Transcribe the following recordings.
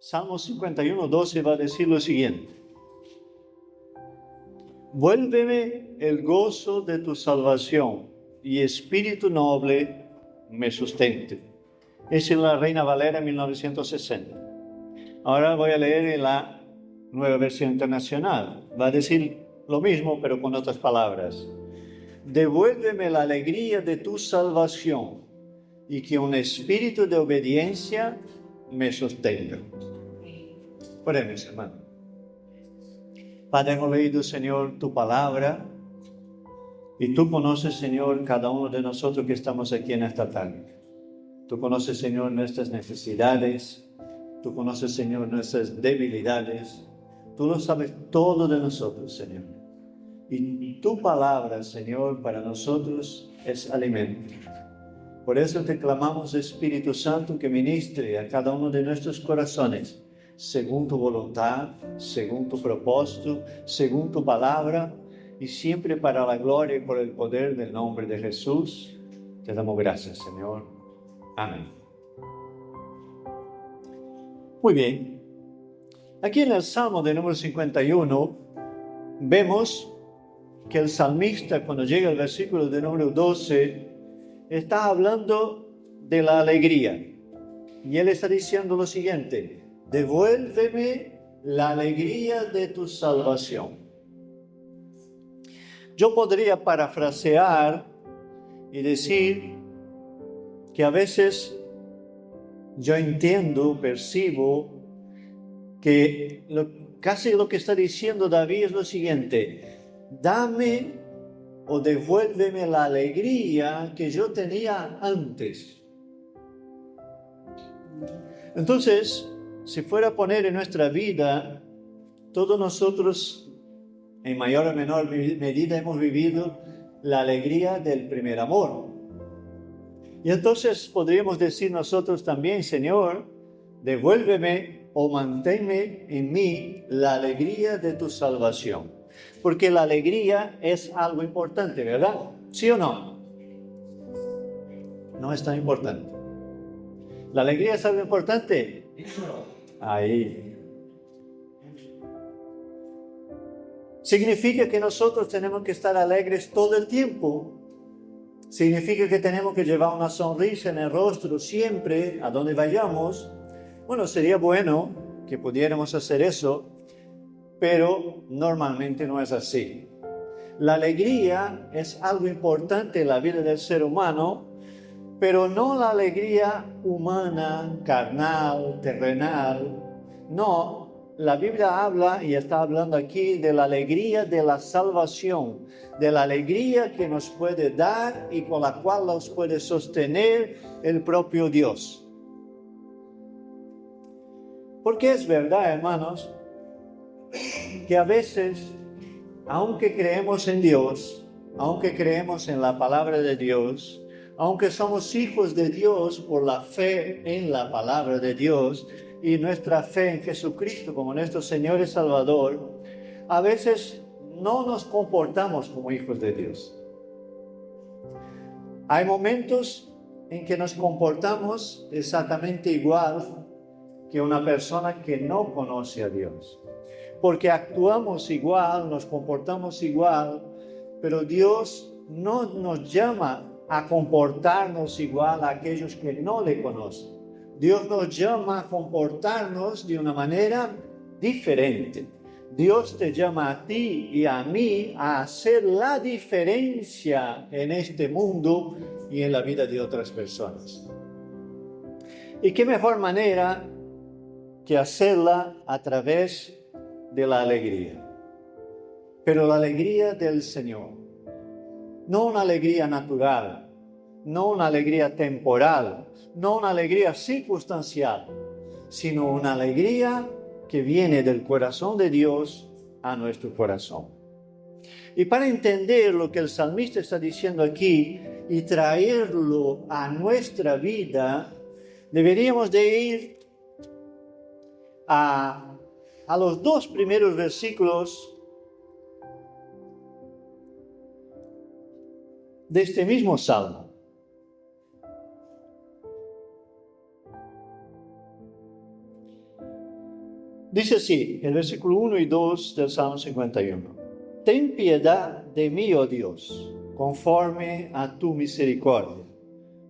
Salmo 51:12 va a decir lo siguiente: vuélveme el gozo de tu salvación y espíritu noble me sustente. Esa es la Reina Valera 1960. Ahora voy a leer en la Nueva Versión Internacional. Va a decir lo mismo, pero con otras palabras. Devuélveme la alegría de tu salvación y que un espíritu de obediencia me sostenga. Oremos, hermano. Padre, hemos leído, Señor, tu palabra, y tú conoces, Señor, cada uno de nosotros que estamos aquí en esta tarde. Tú conoces, Señor, nuestras necesidades, tú conoces, Señor, nuestras debilidades, tú lo sabes todo de nosotros, Señor. Y tu palabra, Señor, para nosotros es alimento. Por eso te clamamos, Espíritu Santo, que ministre a cada uno de nuestros corazones, según tu voluntad, según tu propósito, según tu palabra, y siempre para la gloria y por el poder del nombre de Jesús. Te damos gracias, Señor. Amén. Muy bien. Aquí en el Salmo de número 51, vemos que el salmista, cuando llega al versículo de número 12, está hablando de la alegría. Y él está diciendo lo siguiente: devuélveme la alegría de tu salvación. Yo podría parafrasear y decir que a veces yo entiendo, percibo que casi lo que está diciendo David es lo siguiente: dame o devuélveme la alegría que yo tenía antes. Entonces, si fuera a poner en nuestra vida, todos nosotros, en mayor o menor medida, hemos vivido la alegría del primer amor. Y entonces podríamos decir nosotros también: Señor, devuélveme o manténme en mí la alegría de tu salvación. Porque la alegría es algo importante, ¿verdad? ¿Sí o no? No es tan importante. ¿La alegría es algo importante? Ahí. ¿Significa que nosotros tenemos que estar alegres todo el tiempo? ¿Significa que tenemos que llevar una sonrisa en el rostro siempre, a donde vayamos? Bueno, sería bueno que pudiéramos hacer eso, pero normalmente no es así. La alegría es algo importante en la vida del ser humano, pero no la alegría humana, carnal, terrenal. No, la Biblia habla, y está hablando aquí, de la alegría de la salvación, de la alegría que nos puede dar y con la cual nos puede sostener el propio Dios. Porque es verdad, hermanos, que a veces, aunque creemos en Dios, aunque creemos en la palabra de Dios, aunque somos hijos de Dios por la fe en la palabra de Dios y nuestra fe en Jesucristo como nuestro Señor y Salvador, a veces no nos comportamos como hijos de Dios. Hay momentos en que nos comportamos exactamente igual que una persona que no conoce a Dios. Porque actuamos igual, nos comportamos igual, pero Dios no nos llama a comportarnos igual a aquellos que no le conocen. Dios nos llama a comportarnos de una manera diferente. Dios te llama a ti y a mí a hacer la diferencia en este mundo y en la vida de otras personas. ¿Y qué mejor manera que hacerla a través de la alegría? Pero la alegría del Señor. No una alegría natural, no una alegría temporal, no una alegría circunstancial, sino una alegría que viene del corazón de Dios a nuestro corazón. Y para entender lo que el salmista está diciendo aquí y traerlo a nuestra vida, deberíamos de ir a los dos primeros versículos de este mismo salmo. Dice así, el versículo 1 y 2 del Salmo 51. Ten piedad de mí, oh Dios, conforme a tu misericordia,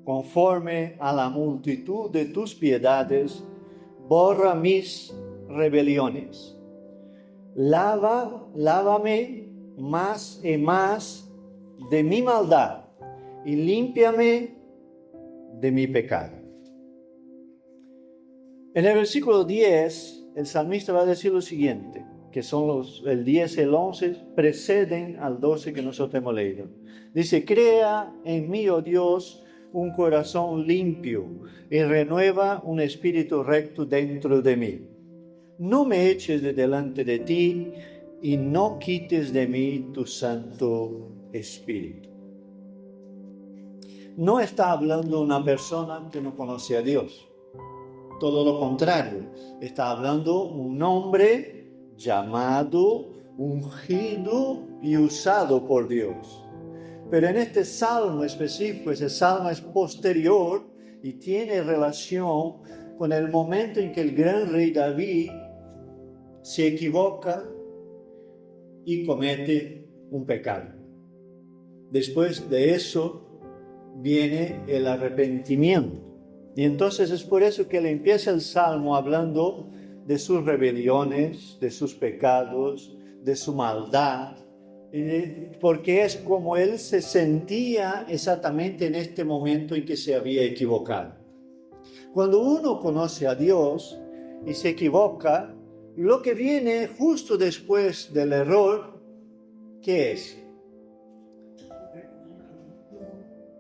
conforme a la multitud de tus piedades, borra mis rebeliones. Lávame más y más de mi maldad y límpiame de mi pecado. En el versículo 10, el salmista va a decir lo siguiente, que son el 10 y el 11, preceden al 12 que nosotros hemos leído. Dice, crea en mí, oh Dios, un corazón limpio y renueva un espíritu recto dentro de mí. No me eches de delante de ti y no quites de mí tu Santo Espíritu. No está hablando una persona que no conoce a Dios. Todo lo contrario, está hablando un hombre llamado, ungido y usado por Dios. Pero en este salmo específico, ese salmo es posterior y tiene relación con el momento en que el gran rey David se equivoca y comete un pecado. Después de eso viene el arrepentimiento. Y entonces es por eso que él empieza el salmo hablando de sus rebeliones, de sus pecados, de su maldad, porque es como él se sentía exactamente en este momento en que se había equivocado. Cuando uno conoce a Dios y se equivoca, lo que viene justo después del error, ¿qué es?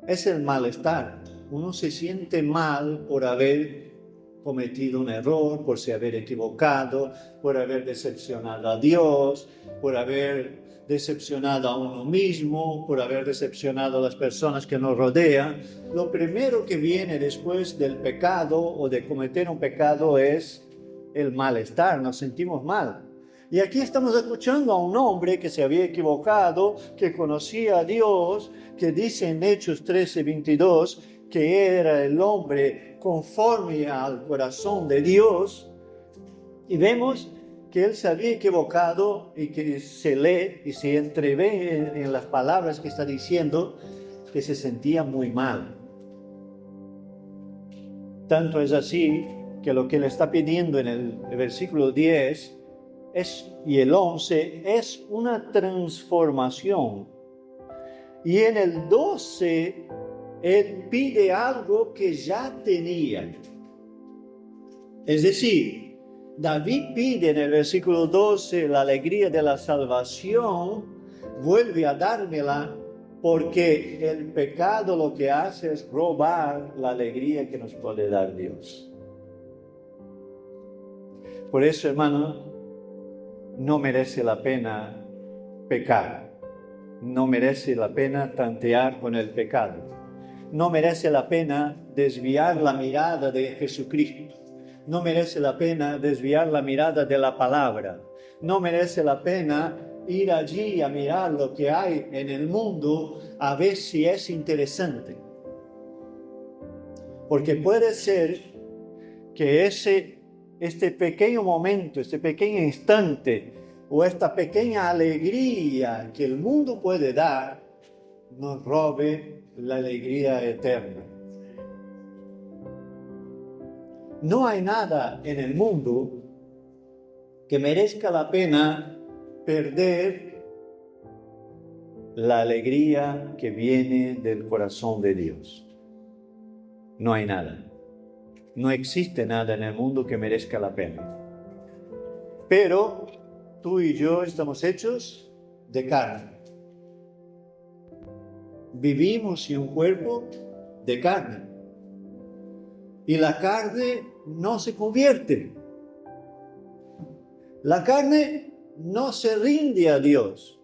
Es el malestar. Uno se siente mal por haber cometido un error, por se haber equivocado, por haber decepcionado a Dios, por haber decepcionado a uno mismo, por haber decepcionado a las personas que nos rodean. Lo primero que viene después del pecado o de cometer un pecado es el malestar, nos sentimos mal. Y aquí estamos escuchando a un hombre que se había equivocado, que conocía a Dios, que dice en Hechos 13:22 que era el hombre conforme al corazón de Dios. Y vemos que él se había equivocado y que se lee y se entrevé en las palabras que está diciendo que se sentía muy mal. Tanto es así que lo que le está pidiendo en el versículo 10 y el 11 es una transformación. Y en el 12 él pide algo que ya tenía. Es decir, David pide en el versículo 12 la alegría de la salvación, vuelve a dármela, porque el pecado lo que hace es robar la alegría que nos puede dar Dios. Por eso, hermano, no merece la pena pecar. No merece la pena tantear con el pecado. No merece la pena desviar la mirada de Jesucristo. No merece la pena desviar la mirada de la palabra. No merece la pena ir allí a mirar lo que hay en el mundo a ver si es interesante. Porque puede ser que este pequeño momento, este pequeño instante o esta pequeña alegría que el mundo puede dar nos robe la alegría eterna. No hay nada en el mundo que merezca la pena perder la alegría que viene del corazón de Dios. No hay nada. No existe nada en el mundo que merezca la pena. Pero tú y yo estamos hechos de carne. Vivimos en un cuerpo de carne. Y la carne no se convierte. La carne no se rinde a Dios.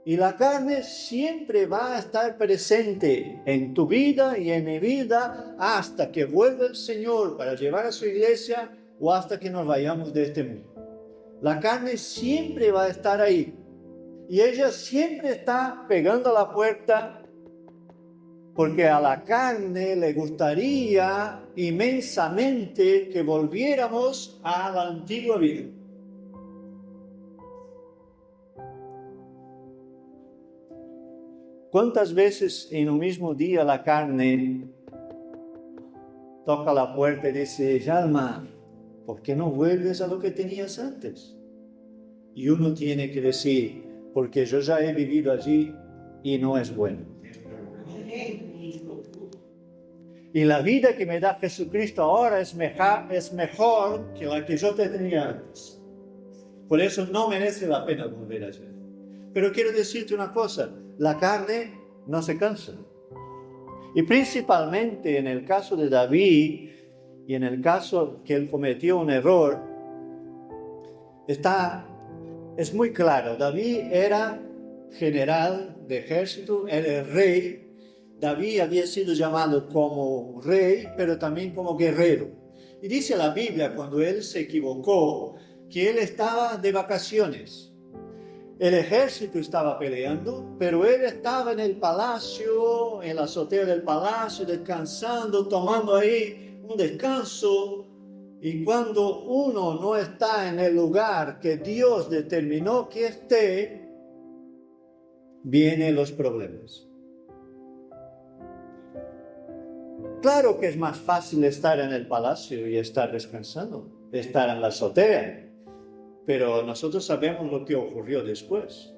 Y la carne siempre va a estar presente en tu vida y en mi vida hasta que vuelva el Señor para llevar a su iglesia o hasta que nos vayamos de este mundo. La carne siempre va a estar ahí. Y ella siempre está pegando a la puerta porque a la carne le gustaría inmensamente que volviéramos a la antigua vida. ¿Cuántas veces en un mismo día la carne toca la puerta y dice, Alma, ¿por qué no vuelves a lo que tenías antes? Y uno tiene que decir, porque yo ya he vivido allí y no es bueno. Y la vida que me da Jesucristo ahora es mejor que la que yo tenía antes. Por eso no merece la pena volver allí. Pero quiero decirte una cosa, la carne no se cansa. Y principalmente en el caso de David y en el caso que él cometió un error, es muy claro. David era general de ejército, era el rey. David había sido llamado como rey, pero también como guerrero. Y dice la Biblia, cuando él se equivocó, que él estaba de vacaciones. El ejército estaba peleando, pero él estaba en el palacio, en la azotea del palacio, descansando, tomando ahí un descanso. Y cuando uno no está en el lugar que Dios determinó que esté, vienen los problemas. Claro que es más fácil estar en el palacio y estar descansando, estar en la azotea. Pero nosotros sabemos lo que ocurrió después,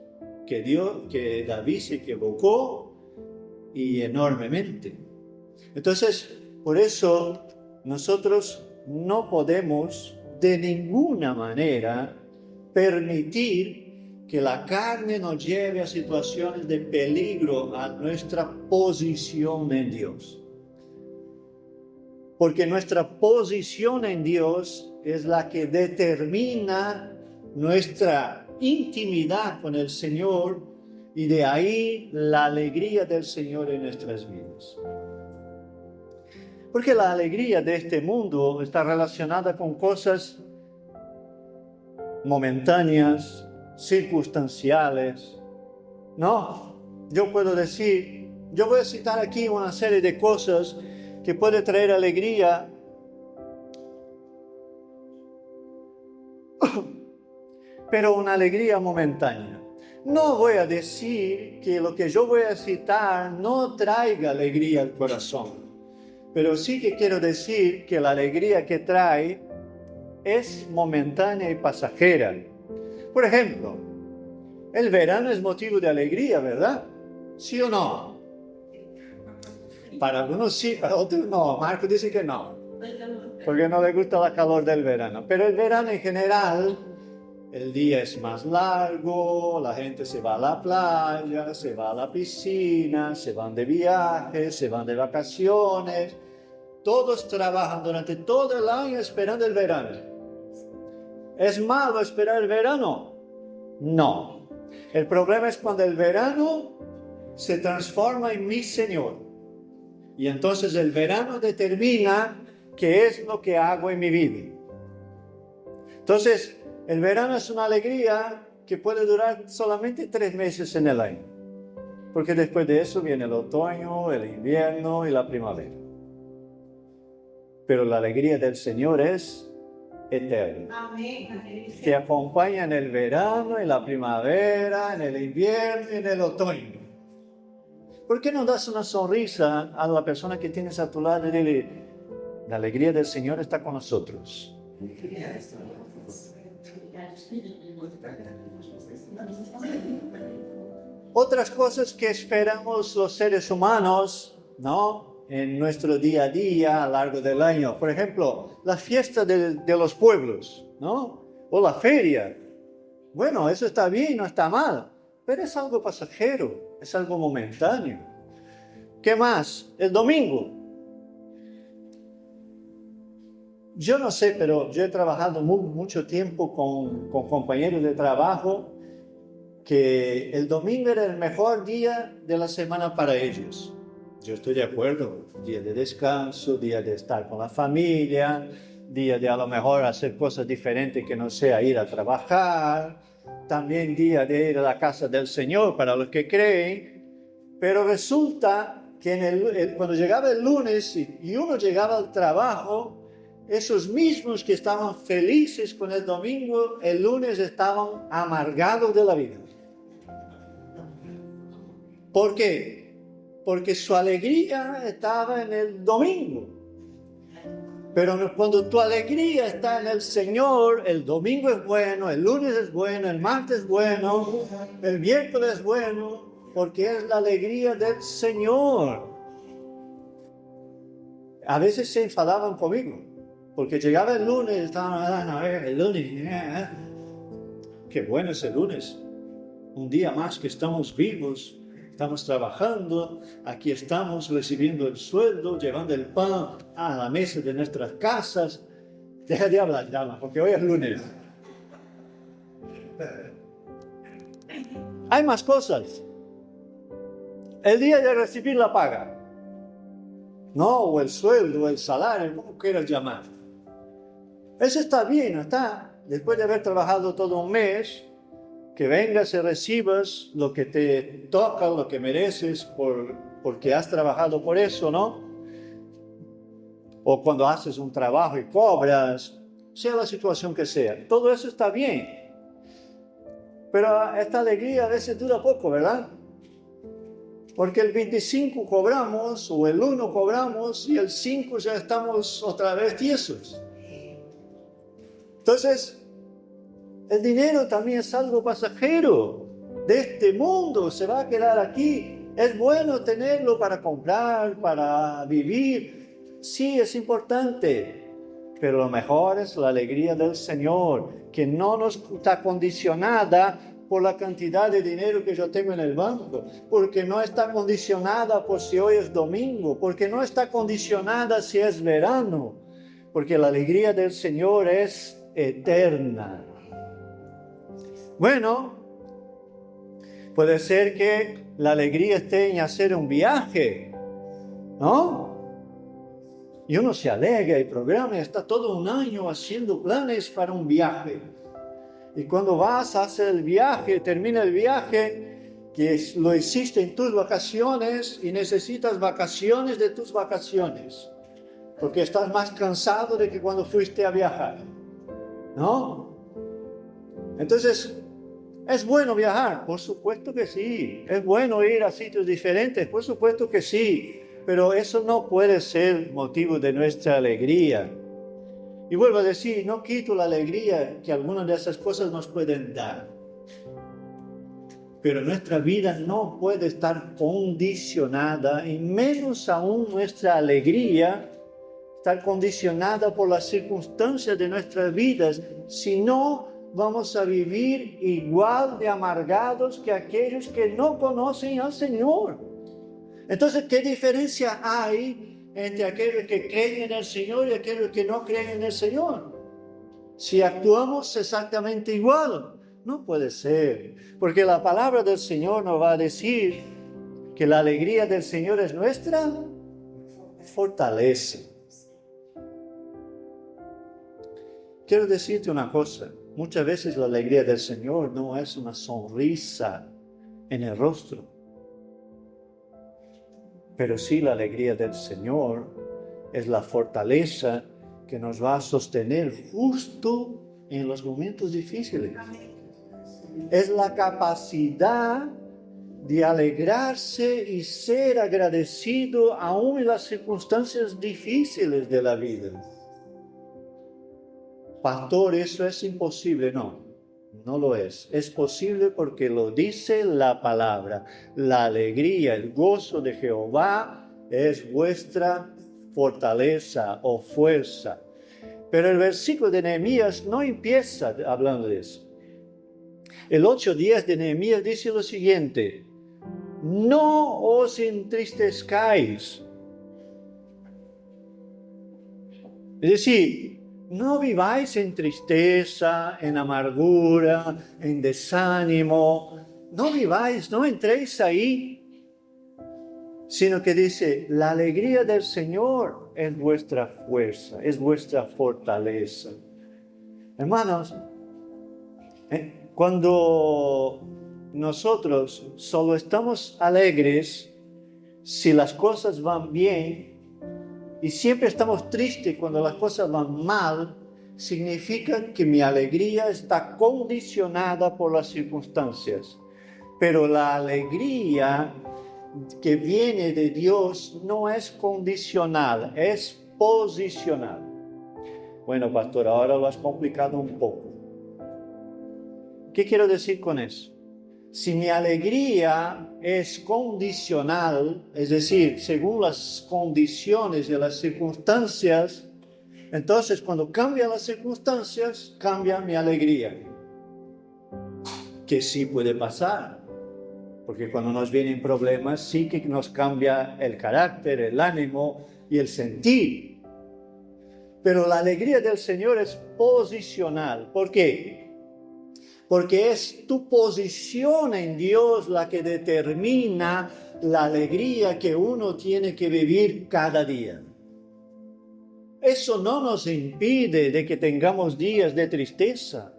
que David se equivocó y enormemente. Entonces, por eso nosotros no podemos de ninguna manera permitir que la carne nos lleve a situaciones de peligro a nuestra posición en Dios. Porque nuestra posición en Dios es la que determina nuestra intimidad con el Señor y de ahí la alegría del Señor en nuestras vidas. Porque la alegría de este mundo está relacionada con cosas momentáneas, circunstanciales. No, yo puedo decir, yo voy a citar aquí una serie de cosas que puede traer alegría, pero una alegría momentánea. No voy a decir que lo que yo voy a citar no traiga alegría al corazón, pero sí que quiero decir que la alegría que trae es momentánea y pasajera. Por ejemplo, el verano es motivo de alegría, ¿verdad? ¿Sí o no? Para algunos sí, para otros no. Marco dice que no, porque no le gusta la calor del verano. Pero el verano en general, el día es más largo, la gente se va a la playa, se va a la piscina, se van de viaje, se van de vacaciones. Todos trabajan durante todo el año esperando el verano. ¿Es malo esperar el verano? No. El problema es cuando el verano se transforma en mi Señor. Y entonces el verano determina qué es lo que hago en mi vida. Entonces, el verano es una alegría que puede durar solamente 3 meses en el año. Porque después de eso viene el otoño, el invierno y la primavera. Pero la alegría del Señor es eterna. Te acompaña en el verano, en la primavera, en el invierno y en el otoño. ¿Por qué no das una sonrisa a la persona que tienes a tu lado y dile, la alegría del Señor está con nosotros? Otras cosas que esperamos los seres humanos, ¿no? En nuestro día a día, a lo largo del año. Por ejemplo, la fiesta de los pueblos, ¿no? O la feria. Bueno, eso está bien, no está mal. Pero es algo pasajero, es algo momentáneo. ¿Qué más? El domingo. Yo no sé, pero yo he trabajado mucho tiempo con compañeros de trabajo que el domingo era el mejor día de la semana para ellos. Yo estoy de acuerdo, día de descanso, día de estar con la familia, día de a lo mejor hacer cosas diferentes que no sea ir a trabajar, también día de ir a la casa del Señor para los que creen, pero resulta que cuando llegaba el lunes y uno llegaba al trabajo, esos mismos que estaban felices con el domingo, el lunes estaban amargados de la vida. ¿Por qué? Porque su alegría estaba en el domingo. Pero cuando tu alegría está en el Señor, el domingo es bueno, el lunes es bueno, el martes es bueno, el miércoles es bueno, porque es la alegría del Señor. A veces se enfadaban conmigo, porque llegaba el lunes, estaban, a ver, el lunes, qué bueno es el lunes, un día más que estamos vivos. Estamos trabajando, aquí estamos recibiendo el sueldo, llevando el pan a la mesa de nuestras casas. Deja de hablar, llama, porque hoy es lunes. Hay más cosas. El día de recibir la paga, ¿no? O el sueldo, o el salario, como quieras llamar. Eso está bien, está. Después de haber trabajado todo un mes, que vengas y recibas lo que te toca, lo que mereces, porque has trabajado por eso, ¿no? O cuando haces un trabajo y cobras, sea la situación que sea. Todo eso está bien. Pero esta alegría a veces dura poco, ¿verdad? Porque el 25 cobramos, o el 1 cobramos, y el 5 ya estamos otra vez tiesos. Entonces, el dinero también es algo pasajero de este mundo, se va a quedar aquí. Es bueno tenerlo para comprar, para vivir. Sí, es importante, pero lo mejor es la alegría del Señor, que no nos está condicionada por la cantidad de dinero que yo tengo en el banco, porque no está condicionada por si hoy es domingo, porque no está condicionada si es verano, porque la alegría del Señor es eterna. Bueno, puede ser que la alegría esté en hacer un viaje, ¿no? Y uno se alegra y programa, está todo un año haciendo planes para un viaje. Y cuando vas a hacer el viaje, termina el viaje, que lo hiciste en tus vacaciones y necesitas vacaciones de tus vacaciones, porque estás más cansado de que cuando fuiste a viajar, ¿no? Entonces, ¿es bueno viajar? Por supuesto que sí. ¿Es bueno ir a sitios diferentes? Por supuesto que sí. Pero eso no puede ser motivo de nuestra alegría. Y vuelvo a decir, no quito la alegría que algunas de esas cosas nos pueden dar. Pero nuestra vida no puede estar condicionada, y menos aún nuestra alegría, estar condicionada por las circunstancias de nuestras vidas, sino vamos a vivir igual de amargados que aquellos que no conocen al Señor. Entonces, ¿qué diferencia hay entre aquellos que creen en el Señor y aquellos que no creen en el Señor? Si actuamos exactamente igual, no puede ser, porque la palabra del Señor nos va a decir que la alegría del Señor es nuestra fortaleza. Quiero decirte una cosa. Muchas veces la alegría del Señor no es una sonrisa en el rostro, pero sí la alegría del Señor es la fortaleza que nos va a sostener justo en los momentos difíciles. Es la capacidad de alegrarse y ser agradecido aún en las circunstancias difíciles de la vida. Pastor, eso es imposible. No, no lo es. Es posible porque lo dice la palabra. La alegría, el gozo de Jehová es vuestra fortaleza o fuerza. Pero el versículo de Nehemías no empieza hablando de eso. El 8:10 de Nehemías dice lo siguiente: no os entristezcáis. Es decir, no viváis en tristeza, en amargura, en desánimo. No viváis, no entréis ahí. Sino que dice, la alegría del Señor es vuestra fuerza, es vuestra fortaleza. Hermanos, cuando nosotros solo estamos alegres si las cosas van bien, y siempre estamos tristes cuando las cosas van mal, significa que mi alegría está condicionada por las circunstancias. Pero la alegría que viene de Dios no es condicional, es posicional. Bueno, pastor, ahora lo has complicado un poco. ¿Qué quiero decir con eso? Si mi alegría es condicional, es decir, según las condiciones y las circunstancias, entonces cuando cambian las circunstancias, cambia mi alegría. Que sí puede pasar, porque cuando nos vienen problemas, sí que nos cambia el carácter, el ánimo y el sentir. Pero la alegría del Señor es posicional. ¿Por qué? Porque es tu posición en Dios la que determina la alegría que uno tiene que vivir cada día. Eso no nos impide de que tengamos días de tristeza.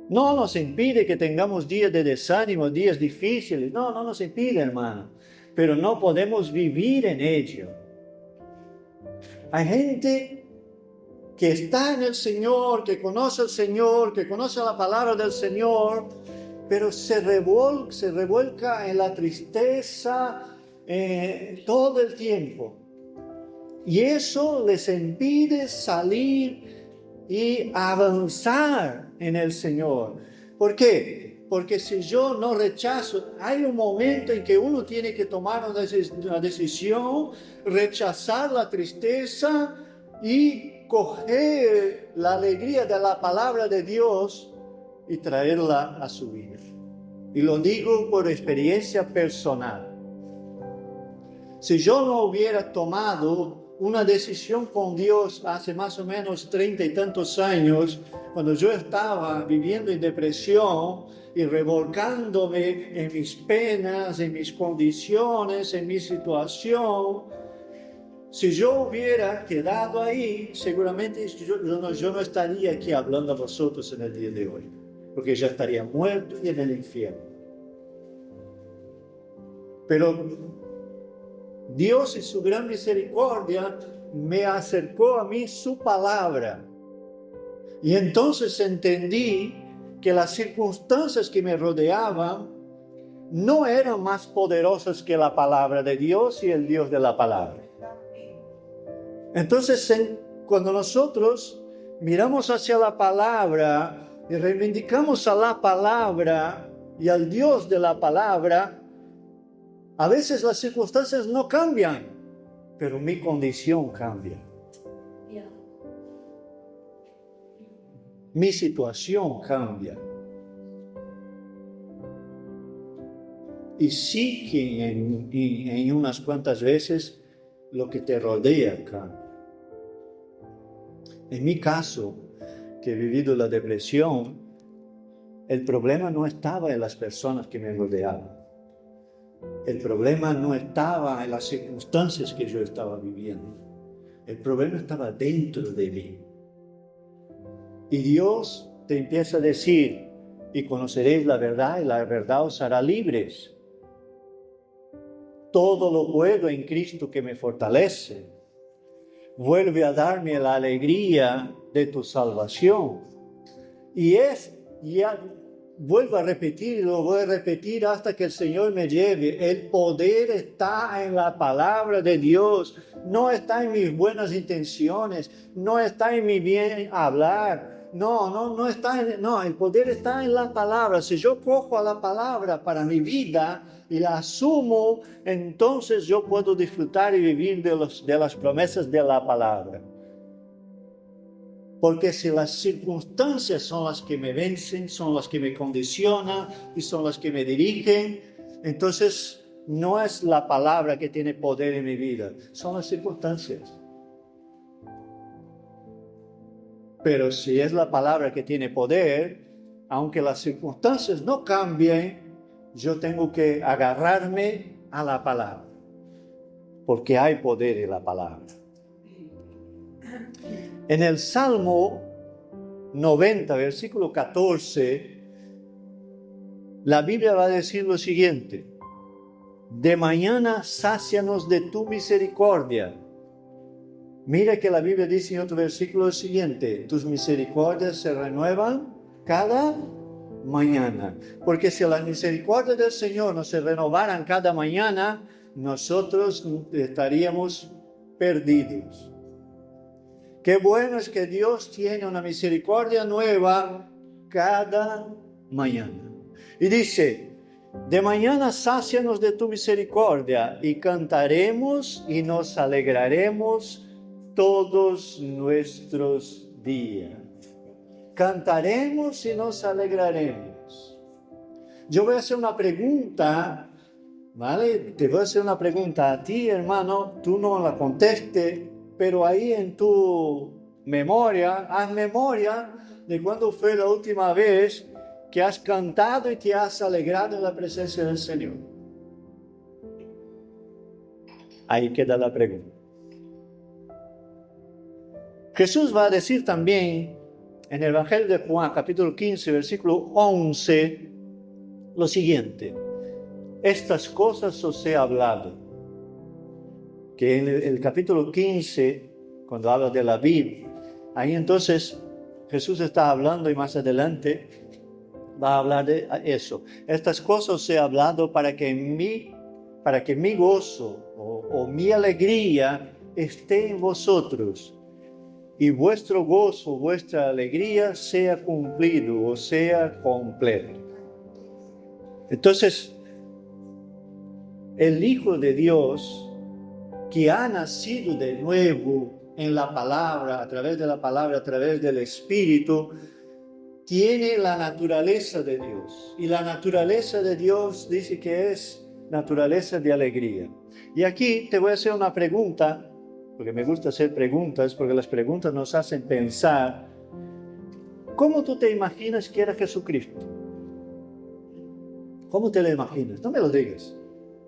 No nos impide que tengamos días de desánimo, días difíciles. No nos impide, hermano. Pero no podemos vivir en ello. Hay gente que está en el Señor, que conoce al Señor, que conoce la palabra del Señor, pero se revuelca en la tristeza todo el tiempo. Y eso les impide salir y avanzar en el Señor. ¿Por qué? Porque si yo no rechazo, hay un momento en que uno tiene que tomar una decisión, rechazar la tristeza y coger la alegría de la palabra de Dios y traerla a su vida. Y lo digo por experiencia personal. Si yo no hubiera tomado una decisión con Dios hace más o menos 30 y tantos años, cuando yo estaba viviendo en depresión y revolcándome en mis penas, en mis condiciones, en mi situación, si yo hubiera quedado ahí, seguramente yo no estaría aquí hablando a vosotros en el día de hoy, porque ya estaría muerto y en el infierno. Pero Dios en su gran misericordia me acercó a mí su palabra. Y entonces entendí que las circunstancias que me rodeaban no eran más poderosas que la palabra de Dios y el Dios de la palabra. Entonces, cuando nosotros miramos hacia la palabra y reivindicamos a la palabra y al Dios de la palabra, a veces las circunstancias no cambian, pero mi condición cambia. Mi situación cambia. Y sí que en unas cuantas veces lo que te rodea cambia. En mi caso, que he vivido la depresión, el problema no estaba en las personas que me rodeaban. El problema no estaba en las circunstancias que yo estaba viviendo. El problema estaba dentro de mí. Y Dios te empieza a decir, y conoceréis la verdad, y la verdad os hará libres. Todo lo puedo en Cristo que me fortalece. Vuelve a darme la alegría de tu salvación. Y vuelvo a repetir, lo voy a repetir hasta que el Señor me lleve. El poder está en la palabra de Dios. No está en mis buenas intenciones. No está en mi bien hablar. No está el poder está en la palabra. Si yo cojo a la palabra para mi vida y la asumo, entonces yo puedo disfrutar y vivir de las promesas de la palabra. Porque si las circunstancias son las que me vencen, son las que me condicionan y son las que me dirigen, entonces no es la palabra que tiene poder en mi vida, son las circunstancias. Pero si es la palabra que tiene poder, aunque las circunstancias no cambien, yo tengo que agarrarme a la palabra, porque hay poder en la palabra. En el Salmo 90, versículo 14, la Biblia va a decir lo siguiente: de mañana sácianos de tu misericordia. Mira que la Biblia dice en otro versículo lo siguiente: tus misericordias se renuevan cada mañana. Porque si la misericordia del Señor no se renovaran cada mañana, nosotros estaríamos perdidos. Qué bueno es que Dios tiene una misericordia nueva cada mañana. Y dice, de mañana sácianos de tu misericordia y cantaremos y nos alegraremos todos nuestros días. Cantaremos y nos alegraremos. Yo voy a hacer una pregunta, ¿vale? Te voy a hacer una pregunta a ti, hermano, tú no la contestes, pero ahí en tu memoria, haz memoria de cuándo fue la última vez que has cantado y te has alegrado en la presencia del Señor. Ahí queda la pregunta. Jesús va a decir también en el Evangelio de Juan, capítulo 15, versículo 11, lo siguiente. Estas cosas os he hablado. Que en el capítulo 15, cuando habla de la vid, ahí entonces Jesús está hablando y más adelante va a hablar de eso. Estas cosas os he hablado para que mi gozo o mi alegría esté en vosotros y vuestro gozo, vuestra alegría sea cumplido o sea completo. Entonces, el Hijo de Dios que ha nacido de nuevo en la palabra, a través de la palabra, a través del Espíritu, tiene la naturaleza de Dios. Y la naturaleza de Dios dice que es naturaleza de alegría. Y aquí te voy a hacer una pregunta, porque me gusta hacer preguntas, porque las preguntas nos hacen pensar. ¿Cómo tú te imaginas que era Jesucristo? ¿Cómo te lo imaginas? No me lo digas.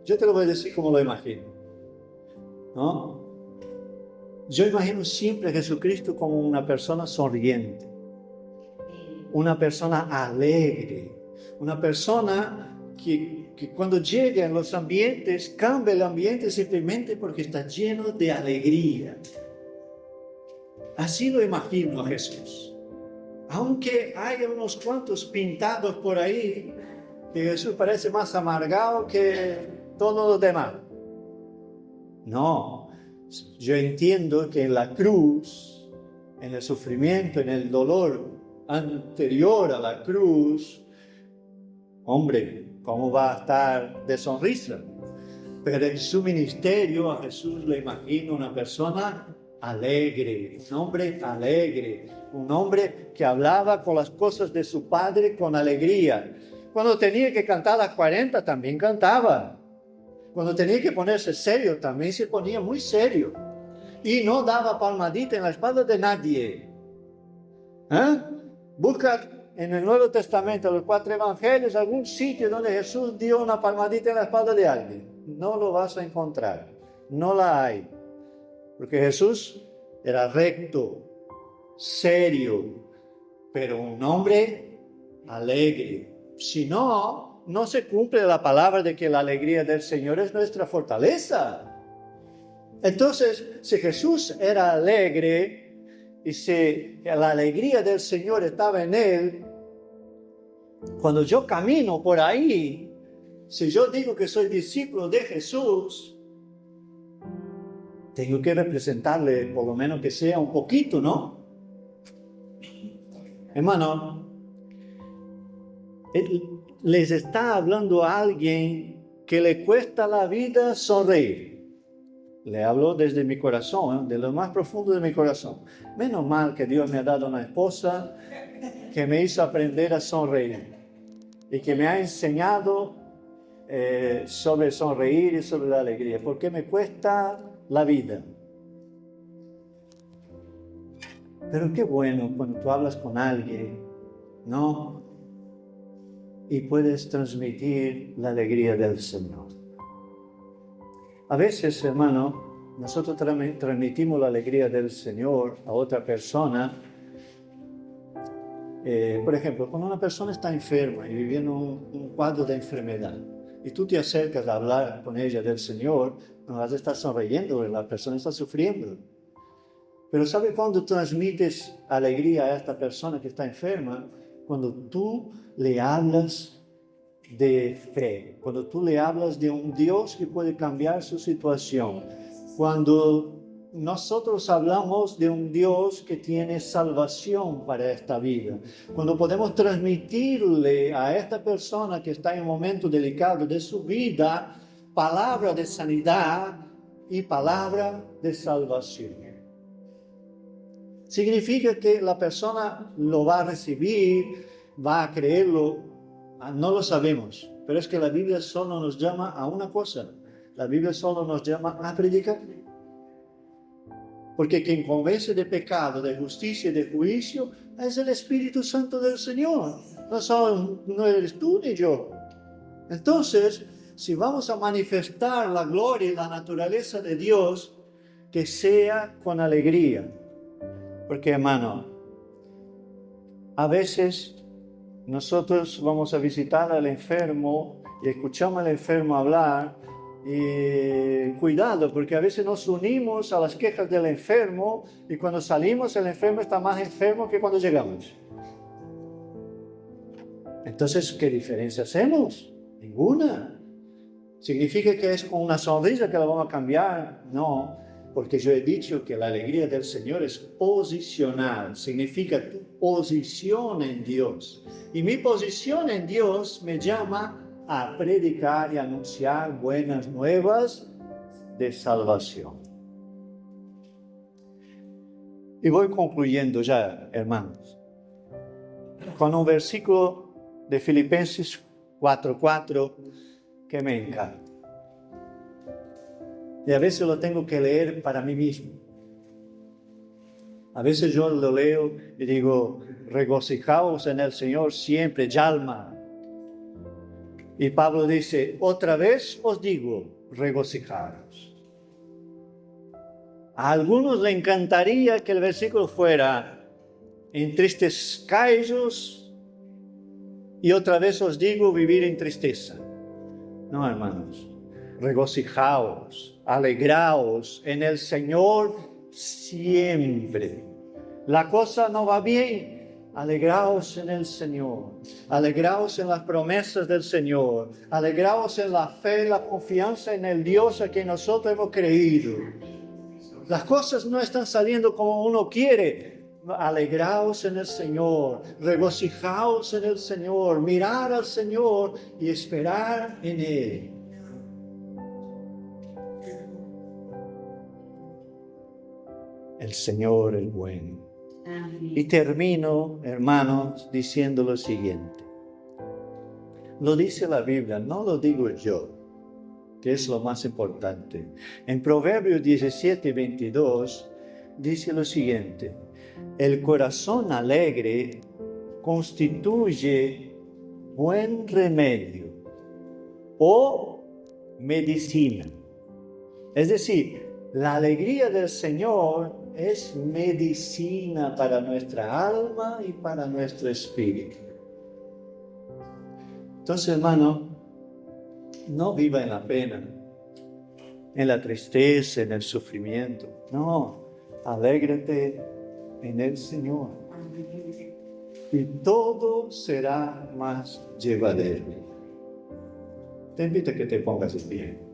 Yo te lo voy a decir como lo imagino. ¿No? Yo imagino siempre a Jesucristo como una persona sonriente, una persona alegre, una persona que cuando llega en los ambientes, cambia el ambiente simplemente porque está lleno de alegría. Así lo imagino a Jesús. Aunque haya unos cuantos pintados por ahí, que Jesús parece más amargado que todos los demás. No, yo entiendo que en la cruz, en el sufrimiento, en el dolor anterior a la cruz, hombre, ¿cómo va a estar de sonrisa? Pero en su ministerio a Jesús le imagino una persona alegre, un hombre que hablaba con las cosas de su Padre con alegría. Cuando tenía que cantar las 40 también cantaba. Cuando tenía que ponerse serio también se ponía muy serio. Y no daba palmadita en la espalda de nadie. Busca en el Nuevo Testamento, los 4 evangelios, algún sitio donde Jesús dio una palmadita en la espalda de alguien. No lo vas a encontrar. No la hay. Porque Jesús era recto, serio, pero un hombre alegre. Si no, no se cumple la palabra de que la alegría del Señor es nuestra fortaleza. Entonces, si Jesús era alegre y si la alegría del Señor estaba en él, cuando yo camino por ahí, si yo digo que soy discípulo de Jesús, tengo que representarle, por lo menos que sea un poquito, ¿no? Hermano, les está hablando a alguien que le cuesta la vida sonreír. Le hablo desde mi corazón, de lo más profundo de mi corazón. Menos mal que Dios me ha dado una esposa que me hizo aprender a sonreír y que me ha enseñado sobre sonreír y sobre la alegría, porque me cuesta la vida. Pero qué bueno cuando tú hablas con alguien, ¿no? Y puedes transmitir la alegría del Señor. A veces, hermano, nosotros transmitimos la alegría del Señor a otra persona. Por ejemplo, cuando una persona está enferma y viviendo un cuadro de enfermedad, y tú te acercas a hablar con ella del Señor, no vas a estar sonriendo, la persona está sufriendo. Pero ¿sabe cuándo transmites alegría a esta persona que está enferma? cuando tú le hablas de fe, cuando tú le hablas de un Dios que puede cambiar su situación, cuando nosotros hablamos de un Dios que tiene salvación para esta vida, cuando podemos transmitirle a esta persona que está en un momento delicado de su vida, palabra de sanidad y palabra de salvación. Significa que la persona lo va a recibir, va a creerlo, no lo sabemos, pero es que la Biblia solo nos llama a una cosa, la Biblia solo nos llama a predicar. Porque quien convence de pecado, de justicia y de juicio es el Espíritu Santo del Señor. No eres tú ni yo. Entonces, si vamos a manifestar la gloria y la naturaleza de Dios, que sea con alegría. Porque, hermano, a veces nosotros vamos a visitar al enfermo y escuchamos al enfermo hablar. Y cuidado, porque a veces nos unimos a las quejas del enfermo y cuando salimos el enfermo está más enfermo que cuando llegamos. Entonces, ¿qué diferencia hacemos? Ninguna. ¿Significa que es con una sonrisa que la vamos a cambiar? No, porque yo he dicho que la alegría del Señor es posicional, significa tu posición en Dios. Y mi posición en Dios me llama a predicar y anunciar buenas nuevas de salvación. Y voy concluyendo ya, hermanos, con un versículo de Filipenses 4:4 que me encanta. Y a veces lo tengo que leer para mí mismo. A veces yo lo leo y digo, regocijaos en el Señor siempre, yalma. Y Pablo dice, otra vez os digo, regocijaos. A algunos le encantaría que el versículo fuera, entristezcaos y otra vez os digo, vivir en tristeza. No, hermanos, regocijaos, alegraos en el Señor siempre. La cosa no va bien. Alegraos en el Señor, alegraos en las promesas del Señor, alegraos en la fe, la confianza en el Dios a quien nosotros hemos creído. Las cosas no están saliendo como uno quiere. Alegraos en el Señor, regocijaos en el Señor, mirar al Señor y esperar en Él. El Señor es bueno. Y termino, hermanos, diciendo lo siguiente. Lo dice la Biblia, no lo digo yo, que es lo más importante. En Proverbios 17:22 dice lo siguiente. El corazón alegre constituye buen remedio o medicina. Es decir, la alegría del Señor es medicina para nuestra alma y para nuestro espíritu. Entonces, hermano, no viva en la pena, en la tristeza, en el sufrimiento. No, alégrate en el Señor. Y todo será más llevadero. Te invito a que te pongas en pie.